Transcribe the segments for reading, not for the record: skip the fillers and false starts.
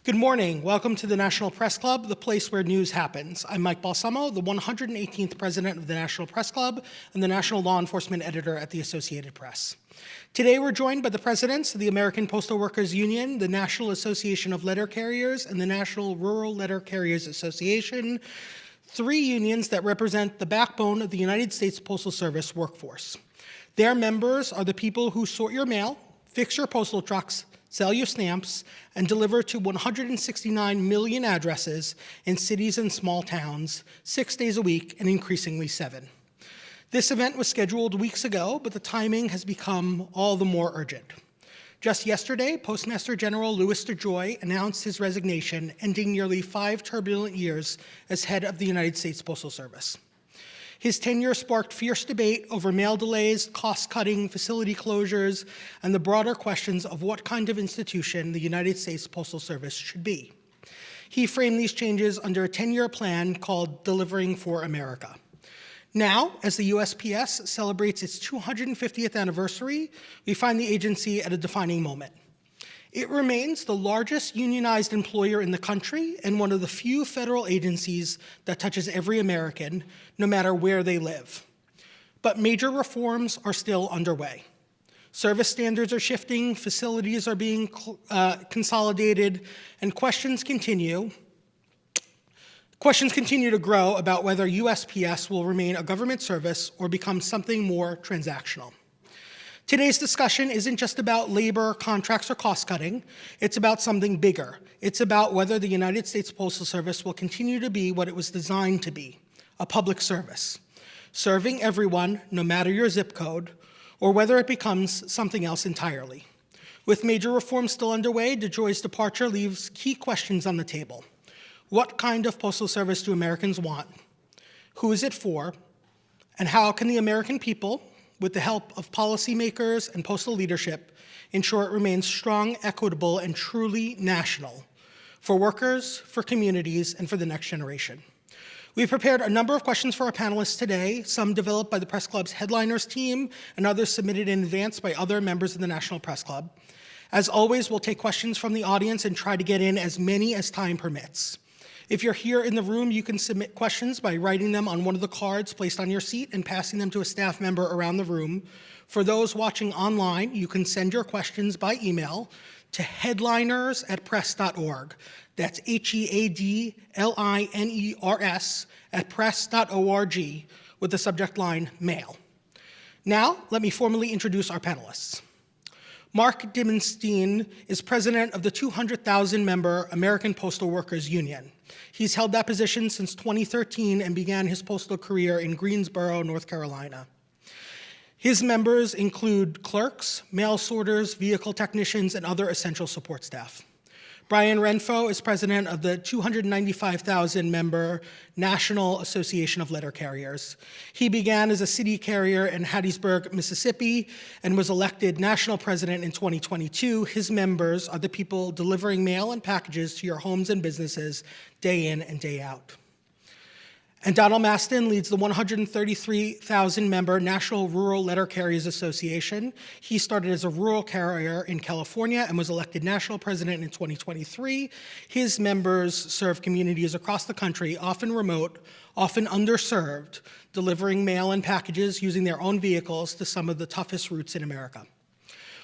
Good morning. Welcome to the National Press Club, the place where news happens. I'm Mike Balsamo, the 118th president of the National Press Club and the national law enforcement editor at the Associated Press. Today we're joined by the presidents of the American Postal Workers Union, the National Association of Letter Carriers, and the National Rural Letter Carriers Association, three unions that represent the backbone of the United States Postal Service workforce. Their members are the people who sort your mail, fix your postal trucks, sell your stamps, and deliver to 169 million addresses in cities and small towns, 6 days a week and increasingly 7. This event was scheduled weeks ago, but the timing has become all the more urgent. Just yesterday, Postmaster General Louis DeJoy announced his resignation, ending nearly 5 turbulent years as head of the United States Postal Service. His tenure sparked fierce debate over mail delays, cost-cutting, facility closures, and the broader questions of what kind of institution the United States Postal Service should be. He framed these changes under a 10-year plan called Delivering for America. Now, as the USPS celebrates its 250th anniversary, we find the agency at a defining moment. It remains the largest unionized employer in the country and one of the few federal agencies that touches every American, no matter where they live. But major reforms are still underway. Service standards are shifting, facilities are being consolidated, and questions continue to grow about whether USPS will remain a government service or become something more transactional. Today's discussion isn't just about labor, contracts, or cost-cutting. It's about something bigger. It's about whether the United States Postal Service will continue to be what it was designed to be, a public service, serving everyone, no matter your zip code, or whether it becomes something else entirely. With major reforms still underway, DeJoy's departure leaves key questions on the table. What kind of postal service do Americans want? Who is it for? And how can the American people, with the help of policymakers and postal leadership, ensure it remains strong, equitable, and truly national for workers, for communities, and for the next generation? We've prepared a number of questions for our panelists today, some developed by the Press Club's headliners team, and others submitted in advance by other members of the National Press Club. As always, we'll take questions from the audience and try to get in as many as time permits. If you're here in the room, you can submit questions by writing them on one of the cards placed on your seat and passing them to a staff member around the room. For those watching online, you can send your questions by email to headliners@press.org. That's HEADLINERS @press.org with the subject line mail. Now, let me formally introduce our panelists. Mark Dimondstein is president of the 200,000-member American Postal Workers Union. He's held that position since 2013 and began his postal career in Greensboro, North Carolina. His members include clerks, mail sorters, vehicle technicians, and other essential support staff. Brian Renfroe is president of the 295,000-member National Association of Letter Carriers. He began as a city carrier in Hattiesburg, Mississippi, and was elected national president in 2022. His members are the people delivering mail and packages to your homes and businesses day in and day out. And Donald Maston leads the 133,000-member National Rural Letter Carriers Association. He started as a rural carrier in California and was elected national president in 2023. His members serve communities across the country, often remote, often underserved, delivering mail and packages using their own vehicles to some of the toughest routes in America.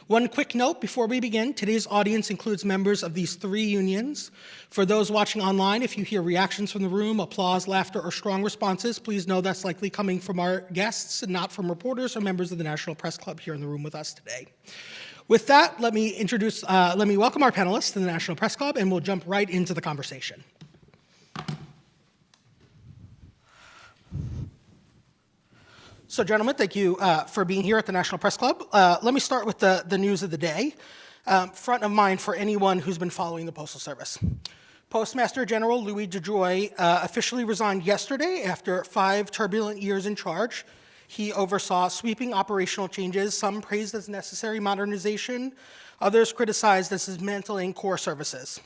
One quick note before we begin, today's audience includes members of these three unions. For those watching online, if you hear reactions from the room, applause, laughter, or strong responses, please know that's likely coming from our guests and not from reporters or members of the National Press Club here in the room with us today. With that, let me welcome our panelists to the National Press Club, and we'll jump right into the conversation. So, gentlemen, thank you for being here at the National Press Club. Let me start with the news of the day, front of mind for anyone who's been following the Postal Service. Postmaster General Louis DeJoy officially resigned yesterday after 5 turbulent years in charge. He oversaw sweeping operational changes, some praised as necessary modernization, others criticized as dismantling core services.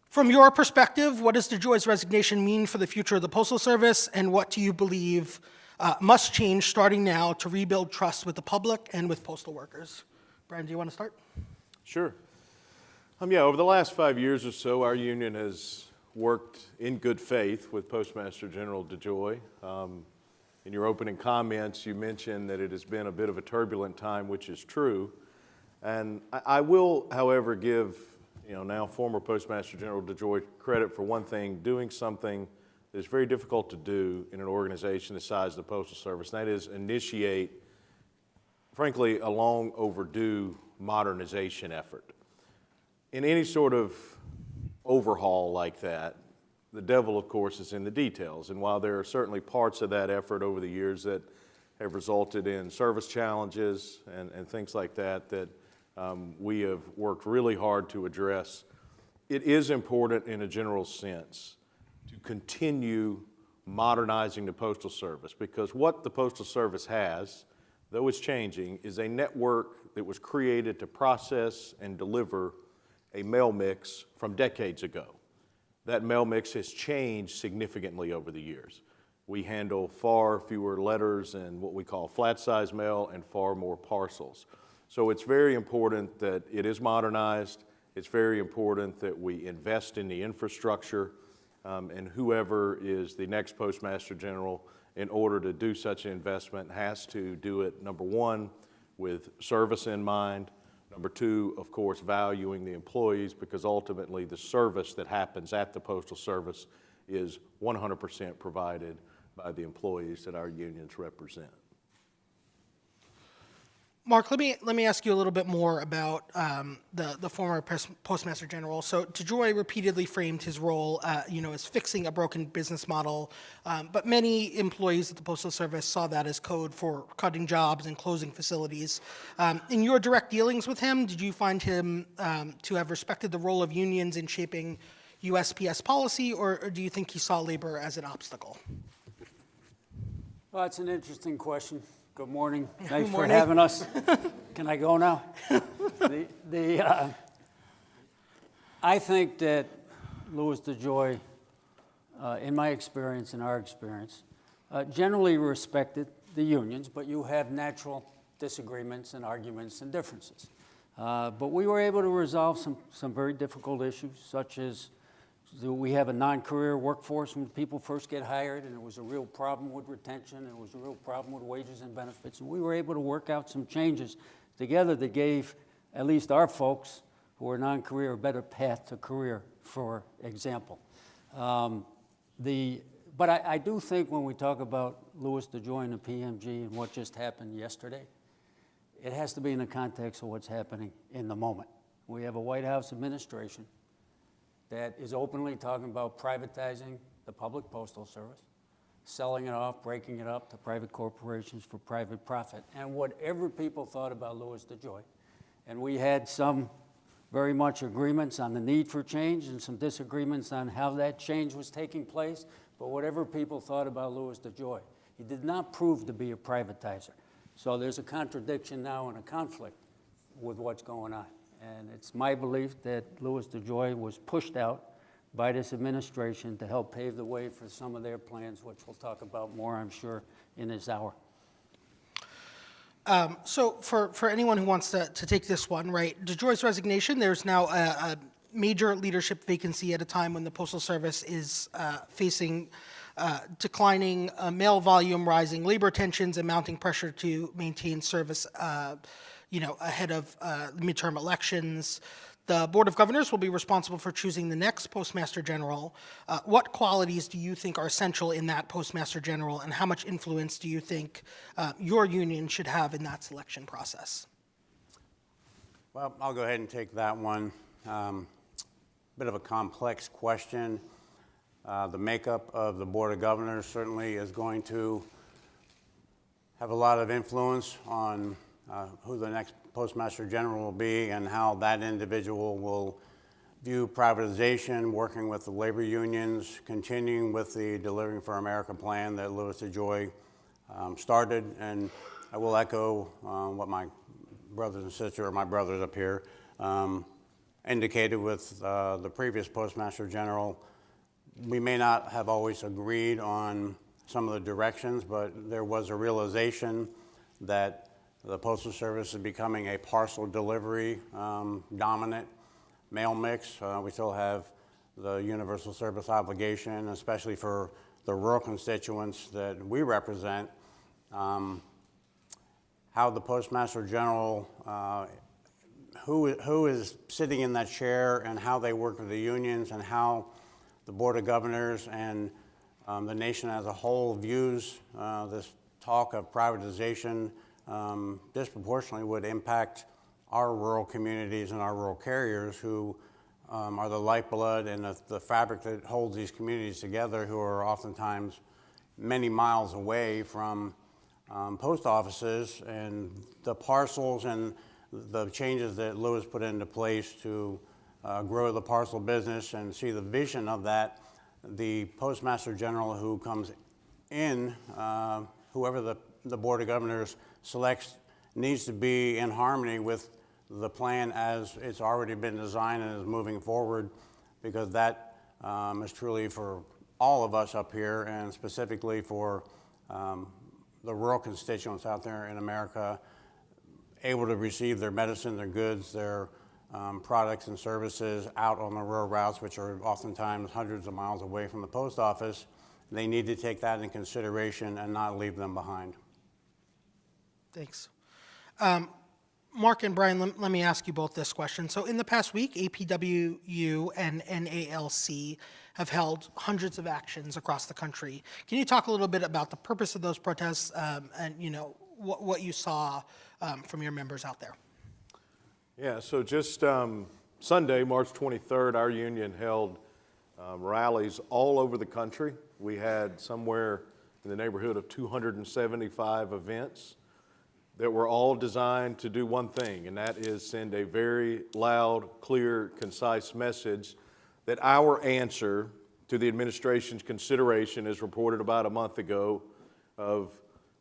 From your perspective, what does DeJoy's resignation mean for the future of the Postal Service, and what do you believe must change starting now to rebuild trust with the public and with postal workers? Brian, do you want to start? Sure. Yeah, over the last 5 years or so, our union has worked in good faith with Postmaster General DeJoy. In your opening comments, you mentioned that it has been a bit of a turbulent time, which is true. And I will, however, give now former Postmaster General DeJoy credit for one thing, doing something that is very difficult to do in an organization the size of the Postal Service, and that is initiate, frankly, a long overdue modernization effort. In any sort of overhaul like that, the devil, of course, is in the details. And while there are certainly parts of that effort over the years that have resulted in service challenges and things like that that we have worked really hard to address, it is important in a general sense to continue modernizing the Postal Service, because what the Postal Service has, though it's changing, is a network that was created to process and deliver a mail mix from decades ago. That mail mix has changed significantly over the years. We handle far fewer letters and what we call flat size mail and far more parcels. So it's very important that it is modernized. It's very important that we invest in the infrastructure, and whoever is the next Postmaster General, in order to do such an investment, has to do it, number one, with service in mind. Number two, of course, valuing the employees, because ultimately the service that happens at the Postal Service is 100% provided by the employees that our unions represent. Mark, let me ask you a little bit more about the former Postmaster General. So DeJoy repeatedly framed his role, as fixing a broken business model, but many employees at the Postal Service saw that as code for cutting jobs and closing facilities. In your direct dealings with him, did you find him to have respected the role of unions in shaping USPS policy, or do you think he saw labor as an obstacle? Well, that's an interesting question. Good morning. Good Thanks morning. for having us. Can I go now? I think that Louis DeJoy, in my experience, in our experience, generally respected the unions, but you have natural disagreements and arguments and differences. But we were able to resolve some very difficult issues, such as we have a non-career workforce when people first get hired, and it was a real problem with retention, and it was a real problem with wages and benefits, and we were able to work out some changes together that gave at least our folks who are non-career a better path to career, for example. But I do think when we talk about Louis DeJoy and the PMG and what just happened yesterday, it has to be in the context of what's happening in the moment. We have a White House administration that is openly talking about privatizing the public postal service, selling it off, breaking it up to private corporations for private profit. And whatever people thought about Louis DeJoy, and we had some very much agreements on the need for change and some disagreements on how that change was taking place, but whatever people thought about Louis DeJoy, he did not prove to be a privatizer. So there's a contradiction now and a conflict with what's going on. And it's my belief that Louis DeJoy was pushed out by this administration to help pave the way for some of their plans, which we'll talk about more, I'm sure, in this hour. So for anyone who wants to take this one, right, DeJoy's resignation, there's now a major leadership vacancy at a time when the Postal Service is facing declining mail volume, rising labor tensions, and mounting pressure to maintain service ahead of midterm elections. The Board of Governors will be responsible for choosing the next Postmaster General. What qualities do you think are essential in that Postmaster General, and how much influence do you think your union should have in that selection process? Well, I'll go ahead and take that one. Bit of a complex question. The makeup of the Board of Governors certainly is going to have a lot of influence on who the next Postmaster General will be and how that individual will view privatization, working with the labor unions, continuing with the Delivering for America plan that Louis DeJoy started. And I will echo what my brothers and sisters, or my brothers up here, indicated with the previous Postmaster General. We may not have always agreed on some of the directions, but there was a realization that the Postal Service is becoming a parcel delivery dominant mail mix. We still have the universal service obligation, especially for the rural constituents that we represent. How the Postmaster General, who is sitting in that chair, and how they work with the unions, and how the Board of Governors and the nation as a whole views this talk of privatization disproportionately would impact our rural communities and our rural carriers, who are the lifeblood and the fabric that holds these communities together, who are oftentimes many miles away from post offices. And the parcels and the changes that Lewis put into place to grow the parcel business and see the vision of that, the Postmaster General who comes in, whoever the Board of Governors selects, needs to be in harmony with the plan as it's already been designed and is moving forward, because that is truly for all of us up here, and specifically for the rural constituents out there in America, able to receive their medicine, their goods, their products and services out on the rural routes, which are oftentimes hundreds of miles away from the post office. They need to take that into consideration and not leave them behind. Thanks. Mark and Brian, let me ask you both this question. So in the past week, APWU and NALC have held hundreds of actions across the country. Can you talk a little bit about the purpose of those protests and what you saw from your members out there? Yeah, so just Sunday, March 23rd, our union held rallies all over the country. We had somewhere in the neighborhood of 275 events that were all designed to do one thing, and that is send a very loud, clear, concise message that our answer to the administration's consideration, as reported about a month ago, of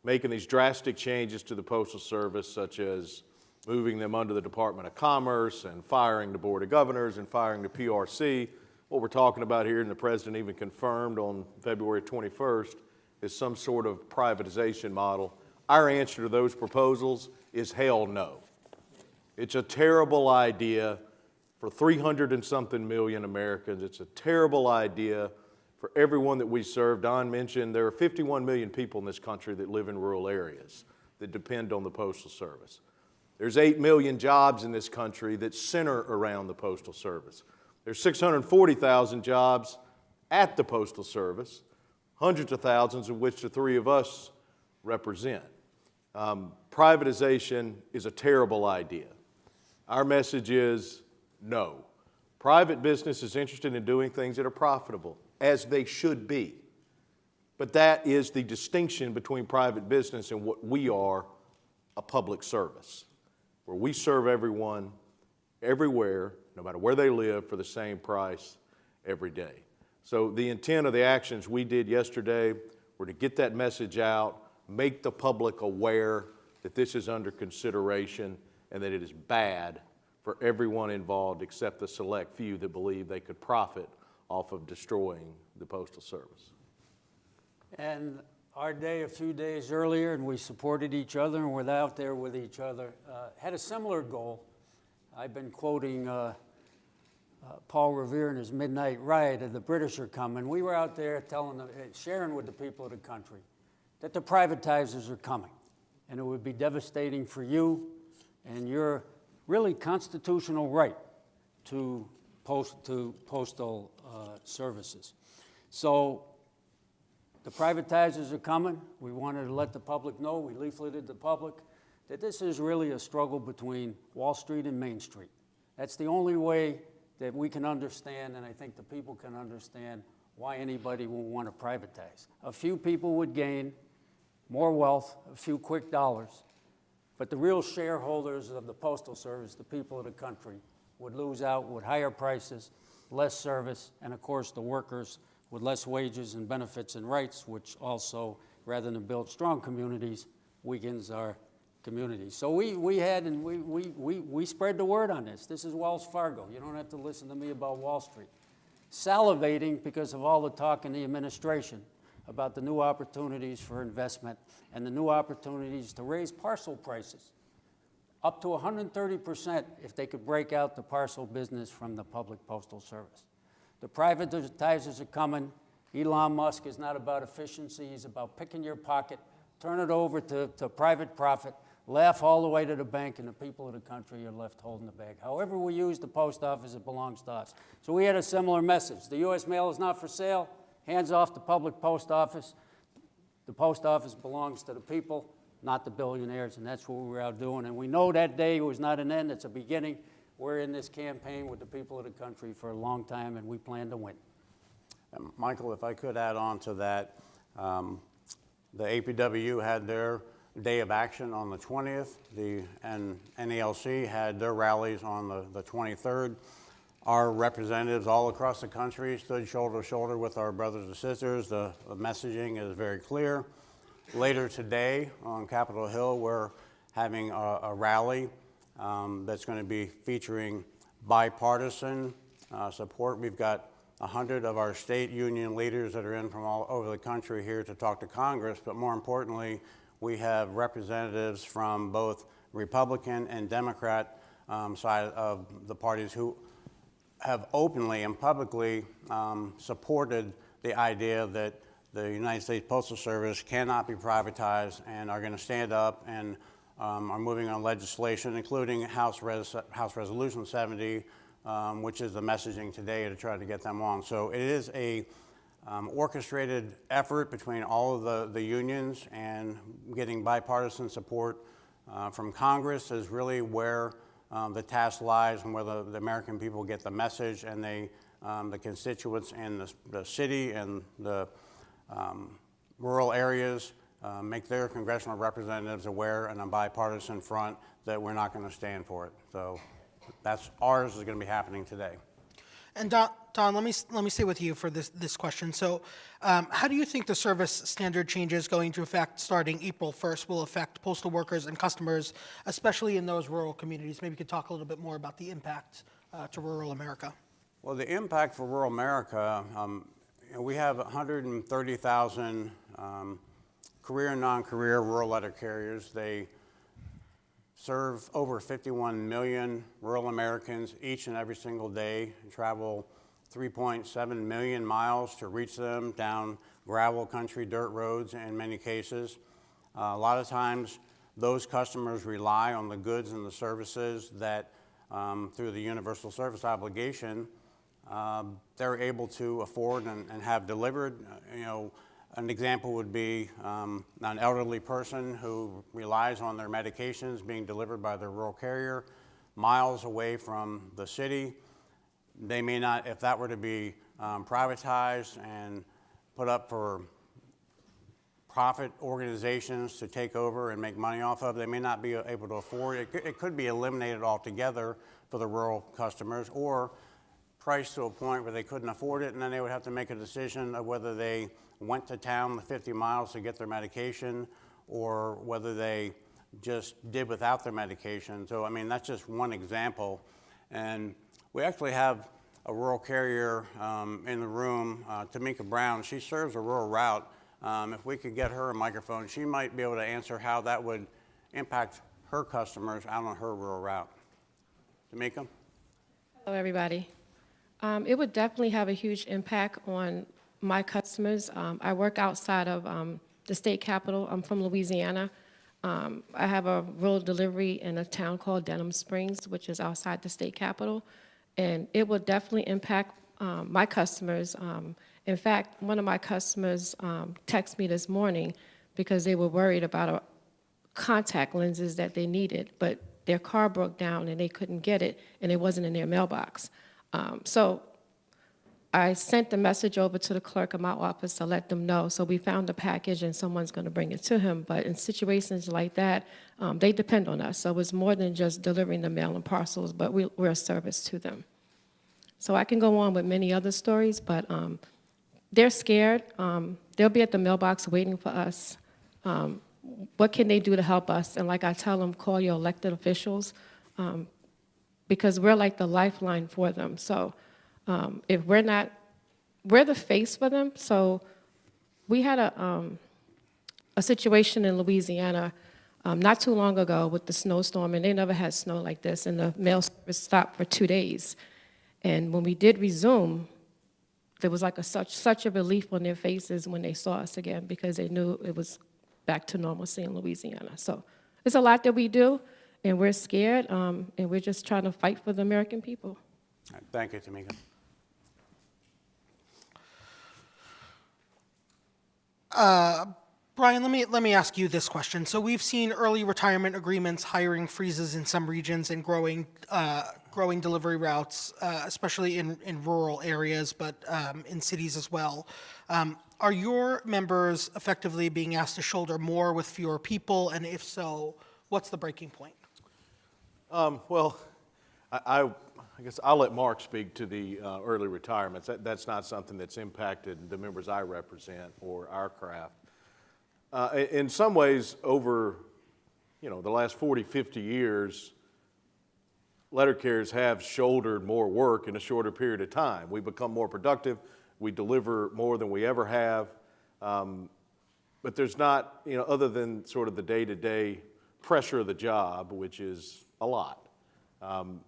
making these drastic changes to the Postal Service, such as moving them under the Department of Commerce and firing the Board of Governors and firing the PRC. What we're talking about here, and the President even confirmed on February 21st, is some sort of privatization model. Our answer to those proposals is hell no. It's a terrible idea for 300 and something million Americans. It's a terrible idea for everyone that we serve. Don mentioned there are 51 million people in this country that live in rural areas that depend on the Postal Service. There's 8 million jobs in this country that center around the Postal Service. There's 640,000 jobs at the Postal Service, hundreds of thousands of which the three of us represent. Privatization is a terrible idea. Our message is no. Private business is interested in doing things that are profitable, as they should be. But that is the distinction between private business and what we are, a public service, where we serve everyone, everywhere, no matter where they live, for the same price every day. So the intent of the actions we did yesterday were to get that message out, make the public aware that this is under consideration and that it is bad for everyone involved except the select few that believe they could profit off of destroying the Postal Service. And our day, a few days earlier, and we supported each other and were out there with each other, had a similar goal. I've been quoting Paul Revere in his Midnight Riot of "The British Are Coming." We were out there sharing with the people of the country that the privatizers are coming, and it would be devastating for you and your really constitutional right to postal services. So the privatizers are coming. We wanted to let the public know, we leafleted the public, that this is really a struggle between Wall Street and Main Street. That's the only way that we can understand, and I think the people can understand, why anybody will want to privatize. A few people would gain more wealth, a few quick dollars, but the real shareholders of the Postal Service, the people of the country, would lose out with higher prices, less service, and of course the workers with less wages and benefits and rights, which also, rather than build strong communities, weakens our communities. So we spread the word on this. This is Wells Fargo. You don't have to listen to me about Wall Street. Salivating because of all the talk in the administration about the new opportunities for investment and the new opportunities to raise parcel prices. up to 130% if they could break out the parcel business from the public postal service. The privatizers are coming. Elon Musk is not about efficiency. He's about picking your pocket, turn it over to private profit, laugh all the way to the bank, and the people of the country are left holding the bag. However we use the post office, it belongs to us. So we had a similar message. The U.S. mail is not for sale. Hands off the public post office. The post office belongs to the people, not the billionaires, and that's what we were out doing. And we know that day was not an end, it's a beginning. We're in this campaign with the people of the country for a long time, and we plan to win. Michael, if I could add on to that, the APW had their day of action on the 20th, and NALC had their rallies on the 23rd. Our representatives all across the country stood shoulder to shoulder with our brothers and sisters. The messaging is very clear. Later today on Capitol Hill, we're having a rally that's going to be featuring bipartisan support. We've got 100 of our state union leaders that are in from all over the country here to talk to Congress, but more importantly, we have representatives from both Republican and Democrat side of the parties who have openly and publicly supported the idea that the United States Postal Service cannot be privatized, and are going to stand up and are moving on legislation, including House Resolution 70, which is the messaging today to try to get them on. So it is a orchestrated effort between all of the unions, and getting bipartisan support from Congress is really where the task lies, and where the American people get the message, and the constituents in the city and the rural areas make their congressional representatives aware on a bipartisan front that we're not going to stand for it. So that's ours is going to be happening today. And Don, let me stay with you for this question. So how do you think the service standard changes going into effect starting April 1st will affect postal workers and customers, especially in those rural communities? Maybe you could talk a little bit more about the impact to rural America. Well, the impact for rural America, we have 130,000 career and non-career rural letter carriers. They serve over 51 million rural Americans each and every single day, and travel 3.7 million miles to reach them down gravel country dirt roads in many cases. A lot of times those customers rely on the goods and the services that through the universal service obligation they're able to afford and have delivered. An example would be an elderly person who relies on their medications being delivered by their rural carrier miles away from the city. They may not, if that were to be privatized and put up for profit organizations to take over and make money off of, they may not be able to afford it. It could be eliminated altogether for the rural customers, or priced to a point where they couldn't afford it, and then they would have to make a decision of whether they went to town the 50 miles to get their medication, or whether they just did without their medication. So, I mean, that's just one example. And we actually have a rural carrier in the room, Tamika Brown. She serves a rural route. If we could get her a microphone, she might be able to answer how that would impact her customers out on her rural route. Tamika? Hello, everybody. It would definitely have a huge impact on my customers. I work outside of the state capitol. I'm from Louisiana. I have a rural delivery in a town called Denham Springs, which is outside the state capitol, and it will definitely impact my customers. In fact, one of my customers texted me this morning because they were worried about contact lenses that they needed, but their car broke down and they couldn't get it, and it wasn't in their mailbox. So I sent the message over to the clerk of my office to let them know. So we found the package and someone's going to bring it to him. But in situations like that, they depend on us. So it's more than just delivering the mail and parcels, but we're a service to them. So I can go on with many other stories, but they're scared. They'll be at the mailbox waiting for us. What can they do to help us? And like I tell them, call your elected officials, because we're like the lifeline for them. So if we're not, we're the face for them. So we had a situation in Louisiana not too long ago with the snowstorm, and they never had snow like this, and the mail service stopped for 2 days. And when we did resume, there was like such a relief on their faces when they saw us again, because they knew it was back to normalcy in Louisiana. So it's a lot that we do, and we're scared, and we're just trying to fight for the American people. All right, thank you, Tamika. Brian, let me ask you this question. So we've seen early retirement agreements, hiring freezes in some regions, and growing delivery routes, especially in rural areas, but in cities as well. Are your members effectively being asked to shoulder more with fewer people? And if so, what's the breaking point? Well, I guess I'll let Mark speak to the early retirements. That's not something that's impacted the members I represent or our craft. In some ways, over the last 40, 50 years, letter carriers have shouldered more work in a shorter period of time. We've become more productive. We deliver more than we ever have. But there's not, other than sort of the day-to-day pressure of the job, which is a lot,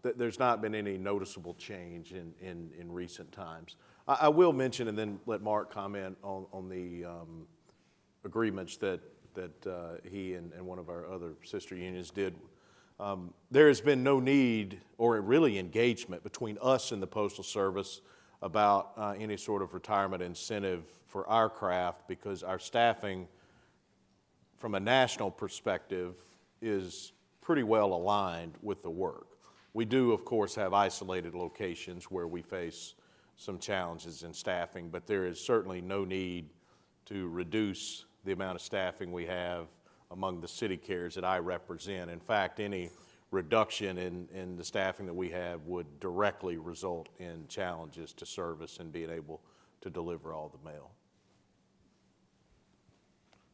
there's not been any noticeable change in recent times. I will mention, and then let Mark comment on the agreements that he and one of our other sister unions did. There has been no need or really engagement between us and the Postal Service about any sort of retirement incentive for our craft, because our staffing from a national perspective is pretty well aligned with the work. We do, of course, have isolated locations where we face some challenges in staffing, but there is certainly no need to reduce the amount of staffing we have among the city carriers that I represent. In fact, any reduction in the staffing that we have would directly result in challenges to service and being able to deliver all the mail.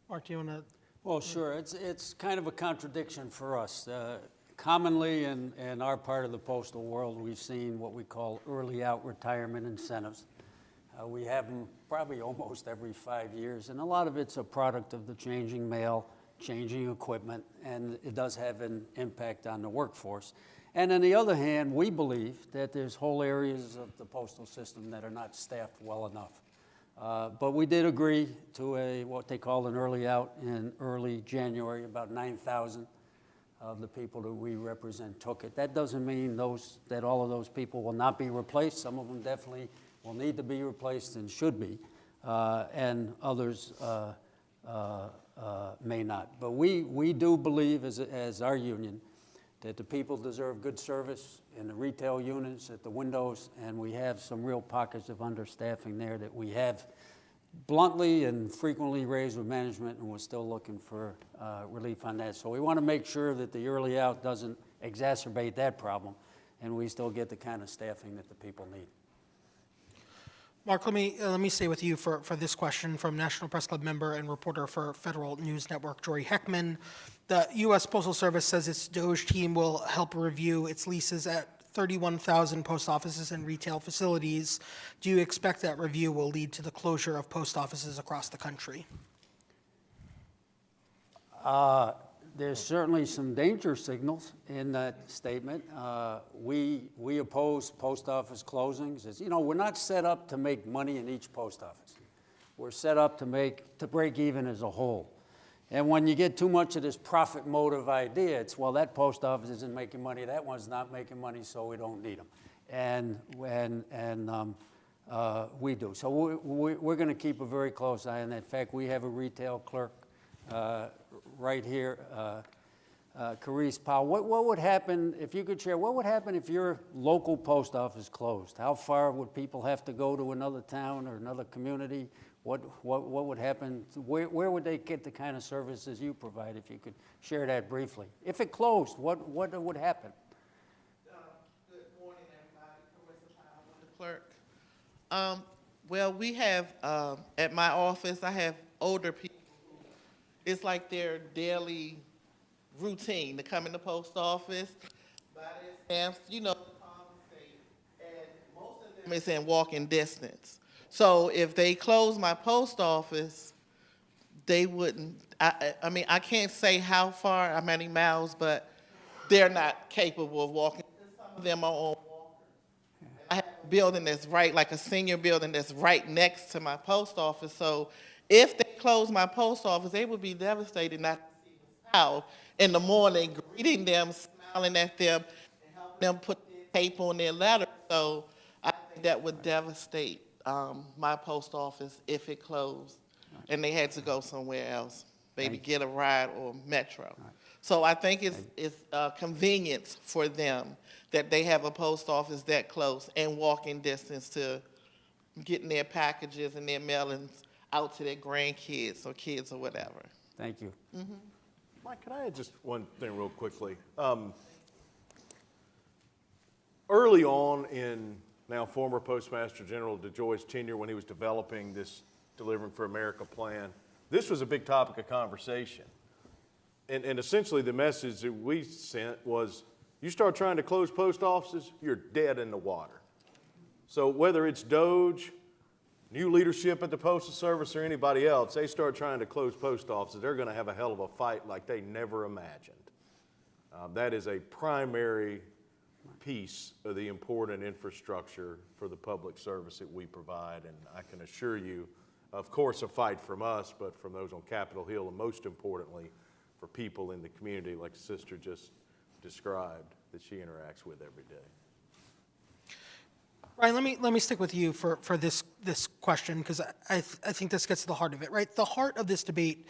Mark, do you want to? Well, sure. It's kind of a contradiction for us. Commonly in our part of the postal world, we've seen what we call early out retirement incentives. We have them probably almost every 5 years, and a lot of it's a product of the changing mail, changing equipment, and it does have an impact on the workforce. And on the other hand, we believe that there's whole areas of the postal system that are not staffed well enough. But we did agree to what they call an early out in early January. About 9,000 of the people that we represent took it. That doesn't mean that all of those people will not be replaced. Some of them definitely will need to be replaced and should be, and others may not. But we do believe as our union that the people deserve good service in the retail units, at the windows, and we have some real pockets of understaffing there that we have bluntly and frequently raised with management, and we're still looking for relief on that. So we want to make sure that the early out doesn't exacerbate that problem, and we still get the kind of staffing that the people need. Mark, let me stay with you for this question from National Press Club member and reporter for Federal News Network, Jory Heckman. The U.S. Postal Service says its DOJ team will help review its leases at 31,000 post offices and retail facilities. Do you expect that review will lead to the closure of post offices across the country? There's certainly some danger signals in that statement. We oppose post office closings. We're not set up to make money in each post office. We're set up to break even as a whole. And when you get too much of this profit motive idea, it's, well, that post office isn't making money, that one's not making money, so we don't need them. And we do. So we're going to keep a very close eye on that. In fact, we have a retail clerk right here, Carice Powell. What would happen, if you could share, what would happen if your local post office closed? How far would people have to go to another town or another community? What would happen? Where would they get the kind of services you provide, if you could share that briefly? If it closed, what would happen? Good morning, everybody. Carissa Powell, the clerk. Well, we have, at my office, I have older people. It's like their daily routine to come in the post office, buy their stamps, the state, and most of them is in walking distance. So if they close my post office, they wouldn't, I mean, I can't say how far, how many miles, but they're not capable of walking. Some of them are on walkers. I have a building that's right, like a senior building that's right next to my post office. So if they close my post office, they would be devastated not to see the child in the morning, greeting them, smiling at them, and helping them put their tape on their letter. So I think that would devastate my post office if it closed and they had to go somewhere else, maybe get a ride or metro. So I think it's a convenience for them that they have a post office that close and walking distance to getting their packages and their mailings out to their grandkids or kids or whatever. Thank you. Mike, can I add just one thing real quickly? Early on in now former Postmaster General DeJoy's tenure, when he was developing this Delivering for America plan, this was a big topic of conversation. And essentially the message that we sent was, you start trying to close post offices, you're dead in the water. So whether it's DOJ, new leadership at the Postal Service, or anybody else, they start trying to close post offices, they're going to have a hell of a fight like they never imagined. That is a primary piece of the important infrastructure for the public service that we provide. And I can assure you, of course, a fight from us, but from those on Capitol Hill, and most importantly, for people in the community like the sister just described that she interacts with every day. Ryan, let me stick with you for this question, because I think this gets to the heart of it, right? The heart of this debate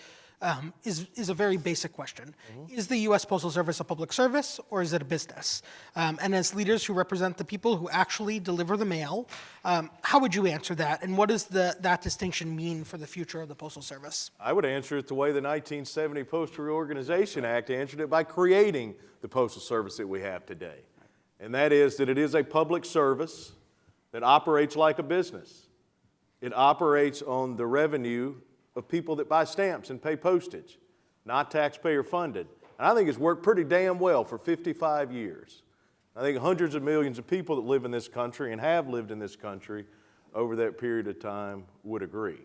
is a very basic question. Is the U.S. Postal Service a public service, or is it a business? And as leaders who represent the people who actually deliver the mail, how would you answer that? And what does that distinction mean for the future of the Postal Service? I would answer it the way the 1970 Postal Reorganization Act answered it, by creating the Postal Service that we have today. And that is that it is a public service that operates like a business. It operates on the revenue of people that buy stamps and pay postage, not taxpayer funded. And I think it's worked pretty damn well for 55 years. I think hundreds of millions of people that live in this country and have lived in this country over that period of time would agree.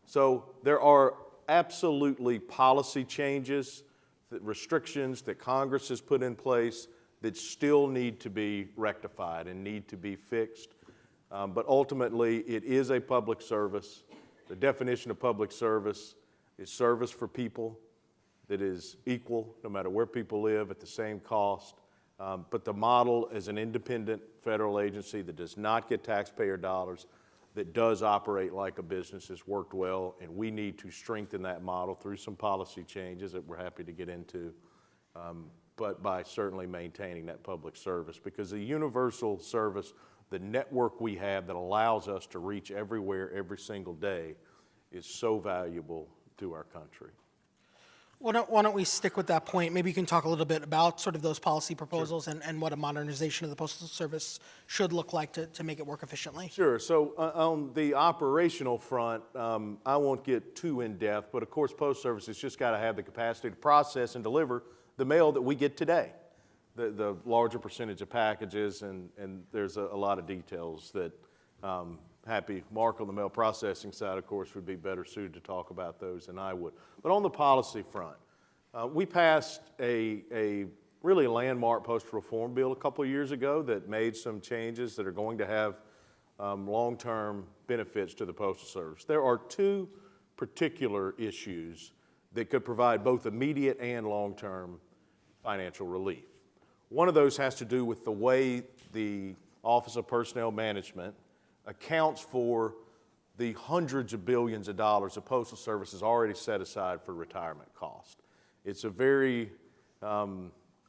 So there are absolutely policy changes, restrictions that Congress has put in place that still need to be rectified and need to be fixed. But ultimately, it is a public service. The definition of public service is service for people that is equal no matter where people live at the same cost. But the model is an independent federal agency that does not get taxpayer dollars, that does operate like a business, has worked well, and we need to strengthen that model through some policy changes that we're happy to get into, but by certainly maintaining that public service, because the universal service, the network we have that allows us to reach everywhere every single day, is so valuable to our country. Why don't we stick with that point? Maybe you can talk a little bit about sort of those policy proposals and what a modernization of the Postal Service should look like to make it work efficiently. Sure. So on the operational front, I won't get too in-depth, but of course Post Service has just got to have the capacity to process and deliver the mail that we get today. The larger percentage of packages, and there's a lot of details that Mark on the mail processing side, of course, would be better suited to talk about those than I would. But on the policy front, we passed a really landmark postal reform bill a couple of years ago that made some changes that are going to have long-term benefits to the Postal Service. There are two particular issues that could provide both immediate and long-term financial relief. One of those has to do with the way the Office of Personnel Management accounts for the hundreds of billions of dollars the Postal Service has already set aside for retirement cost. It's a very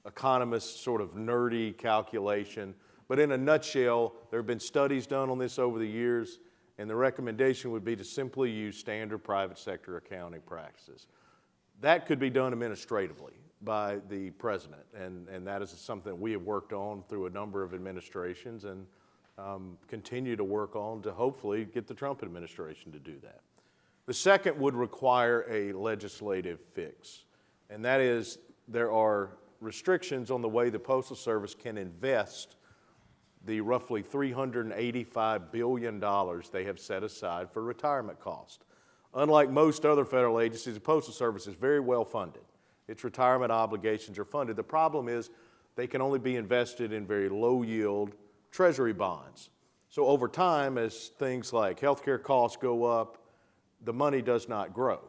economist sort of nerdy calculation, but in a nutshell, there have been studies done on this over the years, and the recommendation would be to simply use standard private sector accounting practices. That could be done administratively by the president, and that is something we have worked on through a number of administrations and continue to work on to hopefully get the Trump administration to do that. The second would require a legislative fix, and that is there are restrictions on the way the Postal Service can invest the roughly $385 billion they have set aside for retirement cost. Unlike most other federal agencies, the Postal Service is very well funded. Its retirement obligations are funded. The problem is they can only be invested in very low yield treasury bonds. So over time, as things like healthcare costs go up, the money does not grow.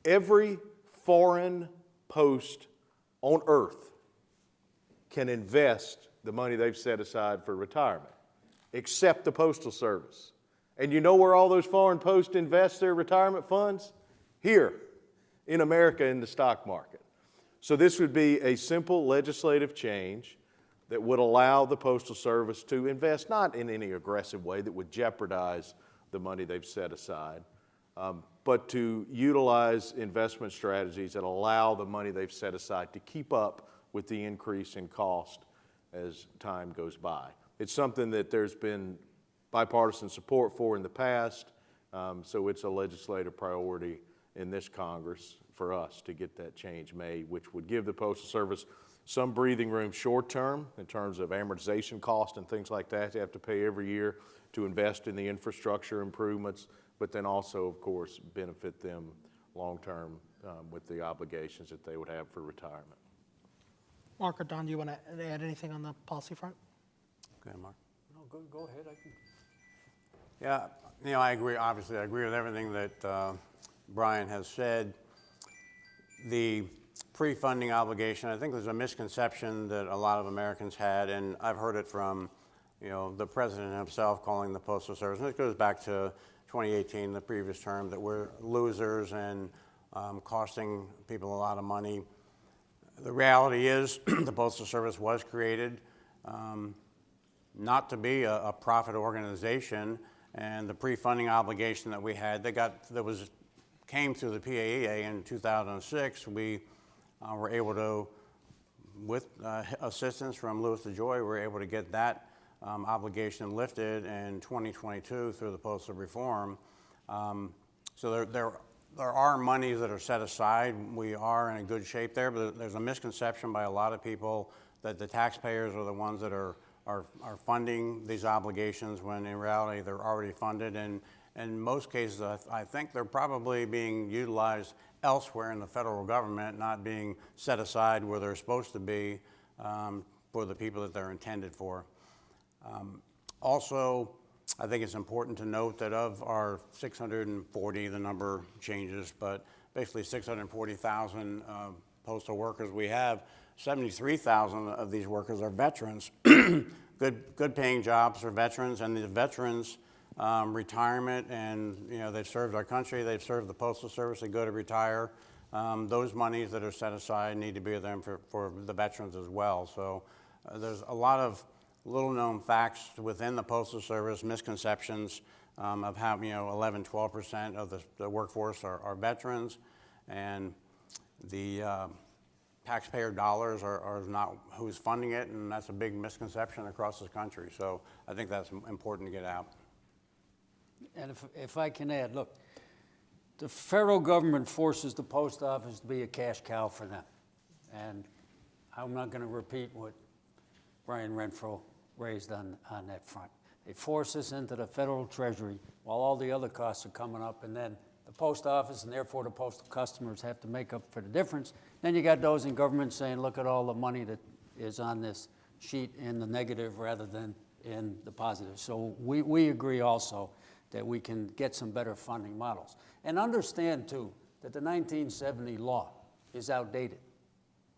Every foreign post on earth can invest the money they've set aside for retirement, except the Postal Service. And you know where all those foreign posts invest their retirement funds? Here, in America, in the stock market. So this would be a simple legislative change that would allow the Postal Service to invest, not in any aggressive way that would jeopardize the money they've set aside, but to utilize investment strategies that allow the money they've set aside to keep up with the increase in cost as time goes by. It's something that there's been bipartisan support for in the past, so it's a legislative priority in this Congress for us to get that change made, which would give the Postal Service some breathing room short term in terms of amortization cost and things like that they have to pay every year to invest in the infrastructure improvements, but then also, of course, benefit them long term with the obligations that they would have for retirement. Mark or Don, do you want to add anything on the policy front? Okay, Mark. No, go ahead. Yeah, I agree. Obviously, I agree with everything that Brian has said. The pre-funding obligation, I think there's a misconception that a lot of Americans had, and I've heard it from, the president himself calling the Postal Service, and it goes back to 2018, the previous term, that we're losers and costing people a lot of money. The reality is the Postal Service was created not to be a profit organization, and the pre-funding obligation that we had, came through the PAEA in 2006. We were able to, with assistance from Louis DeJoy, we were able to get that obligation lifted in 2022 through the postal reform. So there are monies that are set aside. We are in a good shape there, but there's a misconception by a lot of people that the taxpayers are the ones that are funding these obligations, when in reality they're already funded. And in most cases, I think they're probably being utilized elsewhere in the federal government, not being set aside where they're supposed to be for the people that they're intended for. Also, I think it's important to note that of our 640, the number changes, but basically 640,000 postal workers we have, 73,000 of these workers are veterans. Good paying jobs for veterans, and the veterans retirement, and they've served our country, they've served the Postal Service, they go to retire. Those monies that are set aside need to be there for the veterans as well. So there's a lot of little known facts within the Postal Service, misconceptions of how 11-12% of the workforce are veterans, and the taxpayer dollars are not who's funding it, and that's a big misconception across this country. So I think that's important to get out. And if I can add, look, the federal government forces the post office to be a cash cow for them. And I'm not going to repeat what Brian Renfroe raised on that front. They force us into the federal treasury while all the other costs are coming up, and then the post office and therefore the postal customers have to make up for the difference. Then you got those in government saying, look at all the money that is on this sheet in the negative rather than in the positive. So we agree also that we can get some better funding models. And understand, too, that the 1970 law is outdated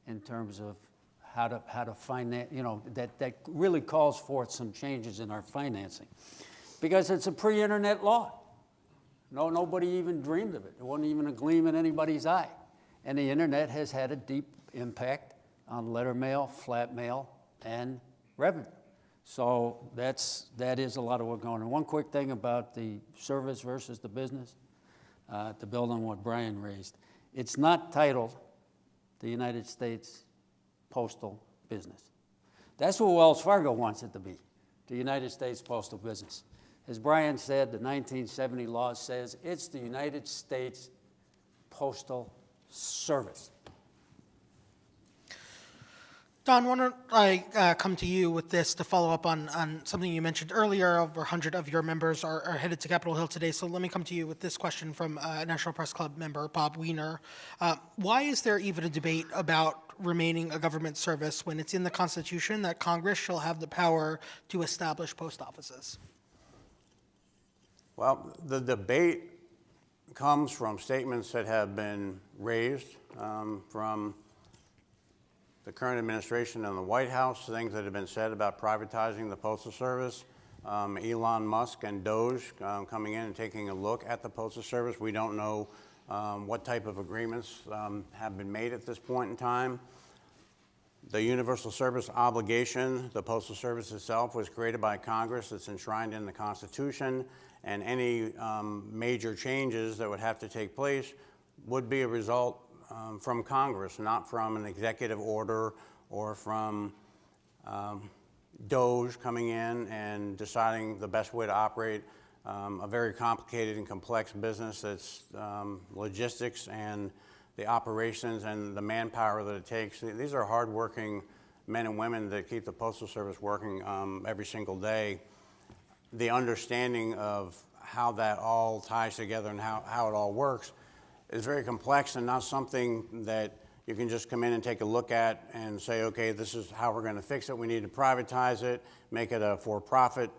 in terms of how to finance, that really calls forth some changes in our financing. Because it's a pre-internet law. Nobody even dreamed of it. It wasn't even a gleam in anybody's eye. And the internet has had a deep impact on letter mail, flat mail, and revenue. So that is a lot of what's going on. One quick thing about the service versus the business, to build on what Brian raised. It's not titled the United States Postal Business. That's what Wells Fargo wants it to be, the United States Postal Business. As Brian said, the 1970 law says it's the United States Postal Service. Don, why don't I come to you with this to follow up on something you mentioned earlier? Over 100 of your members are headed to Capitol Hill today. So let me come to you with this question from National Press Club member Bob Weiner. Why is there even a debate about remaining a government service when it's in the Constitution that Congress shall have the power to establish post offices? Well, the debate comes from statements that have been raised from the current administration and the White House, things that have been said about privatizing the Postal Service, Elon Musk and DeJoy coming in and taking a look at the Postal Service. We don't know what type of agreements have been made at this point in time. The universal service obligation, the Postal Service itself, was created by Congress. It's enshrined in the Constitution, and any major changes that would have to take place would be a result from Congress, not from an executive order or from DOJ coming in and deciding the best way to operate a very complicated and complex business that's logistics and the operations and the manpower that it takes. These are hardworking men and women that keep the Postal Service working every single day. The understanding of how that all ties together and how it all works is very complex and not something that you can just come in and take a look at and say, okay, this is how we're going to fix it. We need to privatize it, make it a for-profit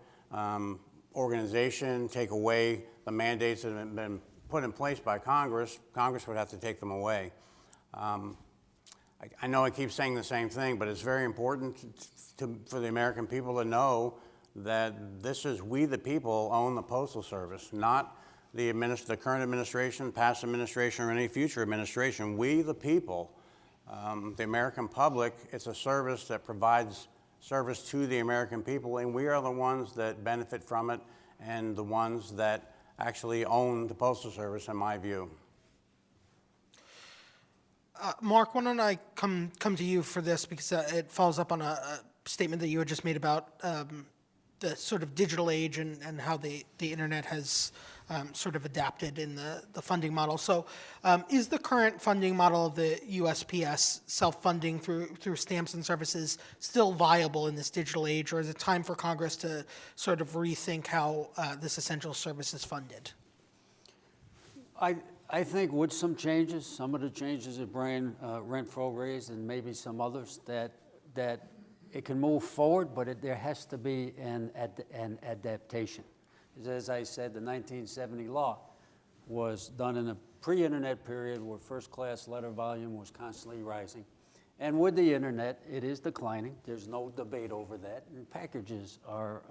organization, take away the mandates that have been put in place by Congress. Congress would have to take them away. I know I keep saying the same thing, but it's very important for the American people to know that this is we the people own the Postal Service, not the current administration, past administration, or any future administration. We the people, the American public, it's a service that provides service to the American people, and we are the ones that benefit from it and the ones that actually own the Postal Service, in my view. Mark, why don't I come to you for this, because it follows up on a statement that you had just made about the sort of digital age and how the internet has sort of adapted in the funding model. So is the current funding model of the USPS self-funding through stamps and services still viable in this digital age, or is it time for Congress to sort of rethink how this essential service is funded? I think with some changes, some of the changes that Brian Renfroe raised and maybe some others, that it can move forward, but there has to be an adaptation. As I said, the 1970 law was done in a pre-internet period where first-class letter volume was constantly rising. And with the internet, it is declining. There's no debate over that, and packages are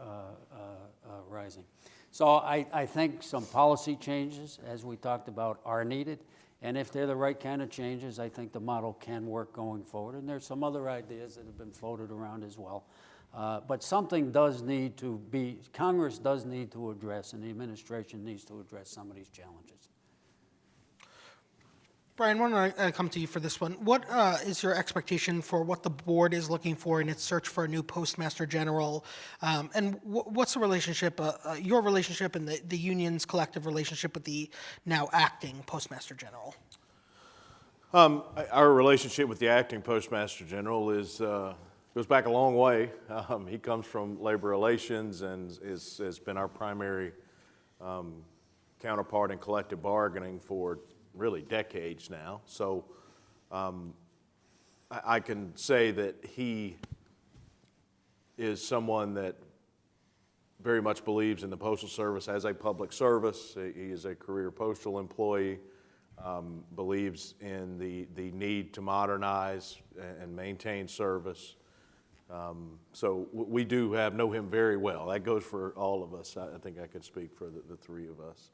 rising. So I think some policy changes, as we talked about, are needed. And if they're the right kind of changes, I think the model can work going forward. And there's some other ideas that have been floated around as well. But something does need to be, Congress does need to address, and the administration needs to address some of these challenges. Brian, why don't I come to you for this one? What is your expectation for what the board is looking for in its search for a new Postmaster General? And what's the relationship, your relationship and the union's collective relationship with the now acting Postmaster General? Our relationship with the acting Postmaster General goes back a long way. He comes from labor relations and has been our primary counterpart in collective bargaining for really decades now. So I can say that he is someone that very much believes in the Postal Service as a public service. He is a career postal employee, believes in the need to modernize and maintain service. So we do know him very well. That goes for all of us. I think I could speak for the three of us.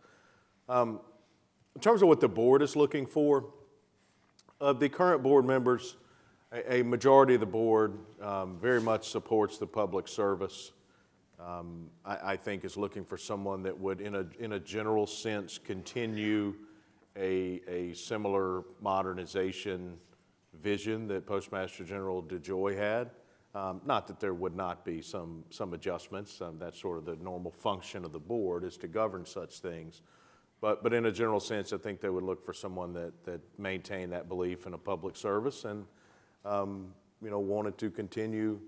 In terms of what the board is looking for, of the current board members, a majority of the board very much supports the public service. I think is looking for someone that would, in a general sense, continue a similar modernization vision that Postmaster General DeJoy had. Not that there would not be some adjustments. That's sort of the normal function of the board, is to govern such things. But in a general sense, I think they would look for someone that maintained that belief in a public service and wanted to continue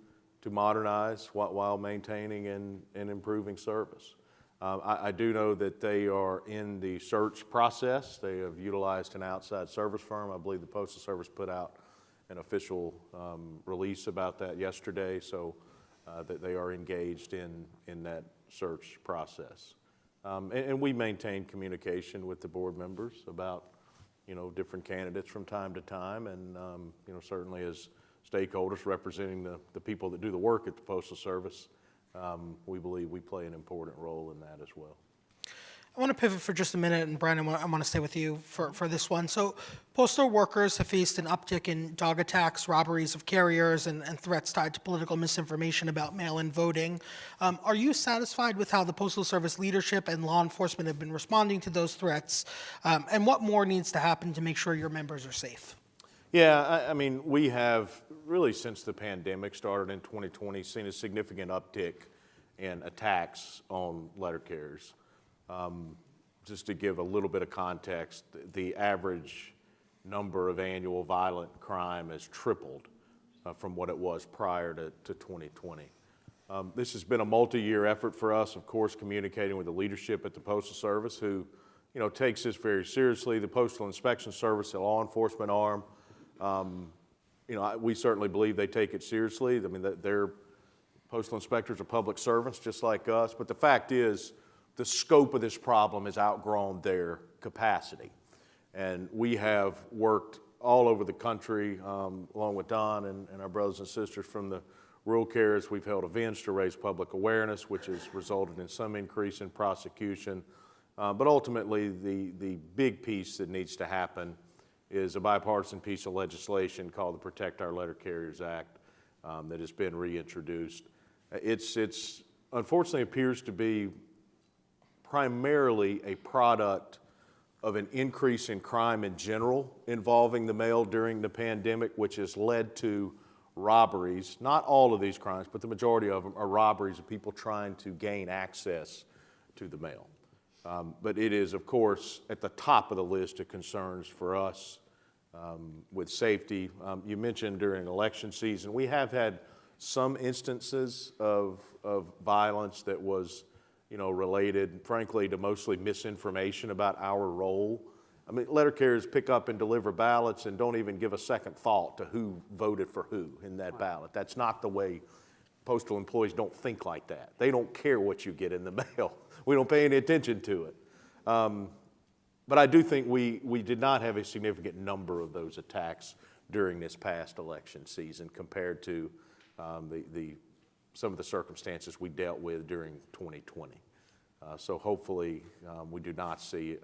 to modernize while maintaining and improving service. I do know that they are in the search process. They have utilized an outside service firm. I believe the Postal Service put out an official release about that yesterday, so that they are engaged in that search process. And we maintain communication with the board members about, different candidates from time to time, and, certainly as stakeholders representing the people that do the work at the Postal Service, we believe we play an important role in that as well. I want to pivot for just a minute, and Brian, I want to stay with you for this one. So postal workers have faced an uptick in dog attacks, robberies of carriers, and threats tied to political misinformation about mail-in voting. Are you satisfied with how the Postal Service leadership and law enforcement have been responding to those threats? And what more needs to happen to make sure your members are safe? Yeah, we have really, since the pandemic started in 2020, seen a significant uptick in attacks on letter carriers. Just to give a little bit of context, the average number of annual violent crime has tripled from what it was prior to 2020. This has been a multi-year effort for us, of course, communicating with the leadership at the Postal Service, who, takes this very seriously. The Postal Inspection Service, the law enforcement arm, we certainly believe they take it seriously. They're postal inspectors are public servants just like us, but the fact is, the scope of this problem has outgrown their capacity. And we have worked all over the country, along with Don and our brothers and sisters from the rural carriers. We've held events to raise public awareness, which has resulted in some increase in prosecution. But ultimately, the big piece that needs to happen is a bipartisan piece of legislation called the Protect Our Letter Carriers Act that has been reintroduced. It's unfortunately appears to be primarily a product of an increase in crime in general involving the mail during the pandemic, which has led to robberies. Not all of these crimes, but the majority of them are robberies of people trying to gain access to the mail. But it is, of course, at the top of the list of concerns for us with safety. You mentioned during election season, we have had some instances of violence that was related, frankly, to mostly misinformation about our role. Letter carriers pick up and deliver ballots and don't even give a second thought to who voted for who in that ballot. That's not the way postal employees don't think like that. They don't care what you get in the mail. We don't pay any attention to it. But I do think we did not have a significant number of those attacks during this past election season compared to some of the circumstances we dealt with during 2020. So hopefully we do not see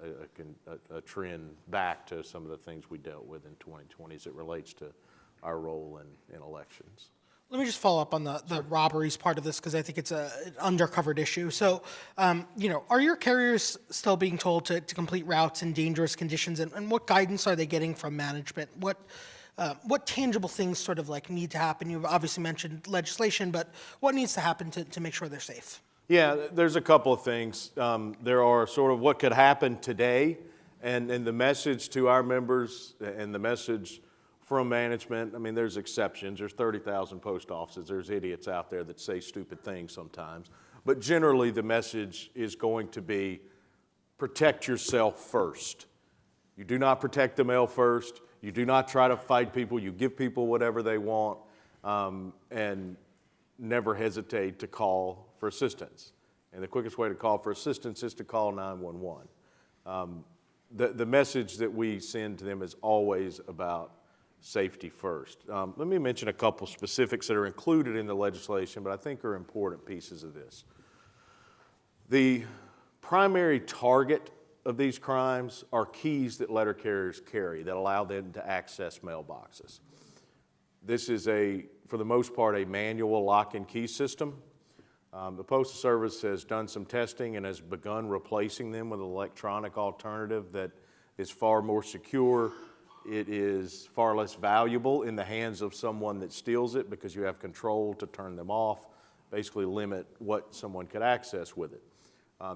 a trend back to some of the things we dealt with in 2020 as it relates to our role in elections. Let me just follow up on the robberies part of this, because I think it's an undercovered issue. So, are your carriers still being told to complete routes in dangerous conditions, and what guidance are they getting from management? What tangible things sort of need to happen? You've obviously mentioned legislation, but what needs to happen to make sure they're safe? Yeah, there's a couple of things. There are sort of what could happen today, and the message to our members and the message from management. There's exceptions. There's 30,000 post offices. There's idiots out there that say stupid things sometimes. But generally, the message is going to be protect yourself first. You do not protect the mail first. You do not try to fight people. You give people whatever they want, and never hesitate to call for assistance. And the quickest way to call for assistance is to call 911. The message that we send to them is always about safety first. Let me mention a couple specifics that are included in the legislation, but I think are important pieces of this. The primary target of these crimes are keys that letter carriers carry that allow them to access mailboxes. This is for the most part, a manual lock and key system. The Postal Service has done some testing and has begun replacing them with an electronic alternative that is far more secure. It is far less valuable in the hands of someone that steals it because you have control to turn them off, basically limit what someone could access with it.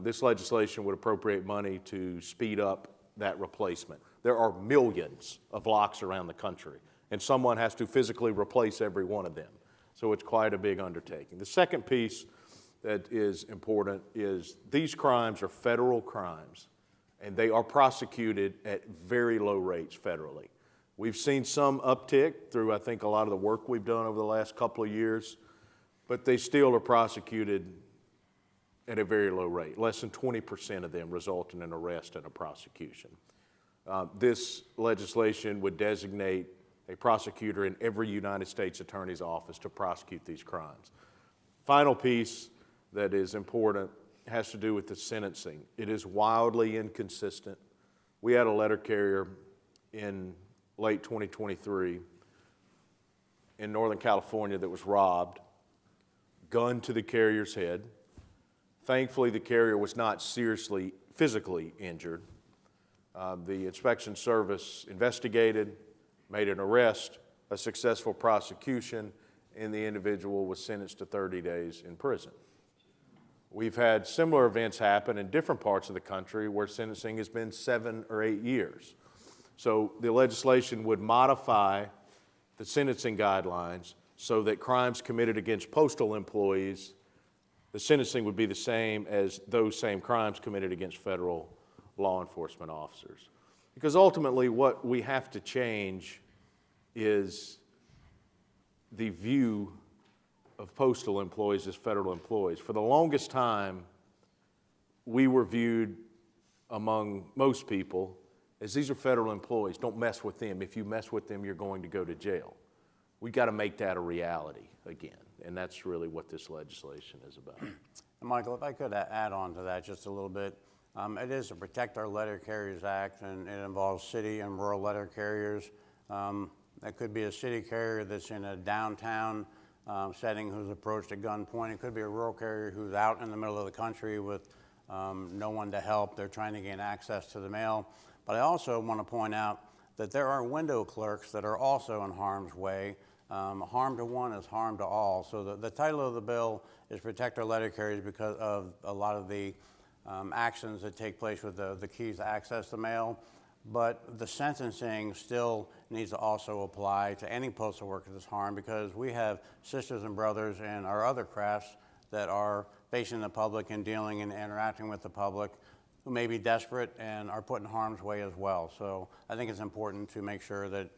This legislation would appropriate money to speed up that replacement. There are millions of locks around the country, and someone has to physically replace every one of them. So it's quite a big undertaking. The second piece that is important is these crimes are federal crimes, and they are prosecuted at very low rates federally. We've seen some uptick through, I think, a lot of the work we've done over the last couple of years, but they still are prosecuted at a very low rate. Less than 20% of them result in an arrest and a prosecution. This legislation would designate a prosecutor in every United States Attorney's office to prosecute these crimes. Final piece that is important has to do with the sentencing. It is wildly inconsistent. We had a letter carrier in late 2023 in Northern California that was robbed, gun to the carrier's head. Thankfully, the carrier was not seriously physically injured. The inspection service investigated, made an arrest, a successful prosecution, and the individual was sentenced to 30 days in prison. We've had similar events happen in different parts of the country where sentencing has been 7 or 8 years. So the legislation would modify the sentencing guidelines so that crimes committed against postal employees, the sentencing would be the same as those same crimes committed against federal law enforcement officers. Because ultimately what we have to change is the view of postal employees as federal employees. For the longest time, we were viewed among most people as these are federal employees. Don't mess with them. If you mess with them, you're going to go to jail. We got to make that a reality again, and that's really what this legislation is about. Michael, if I could add on to that just a little bit. It is the Protect Our Letter Carriers Act, and it involves city and rural letter carriers. That could be a city carrier that's in a downtown setting who's approached at gunpoint. It could be a rural carrier who's out in the middle of the country with no one to help. They're trying to gain access to the mail. But I also want to point out that there are window clerks that are also in harm's way. Harm to one is harm to all. So the title of the bill is Protect Our Letter Carriers because of a lot of the actions that take place with the keys to access the mail. But the sentencing still needs to also apply to any postal worker that's harmed, because we have sisters and brothers in our other crafts that are facing the public and dealing and interacting with the public who may be desperate and are put in harm's way as well. So I think it's important to make sure that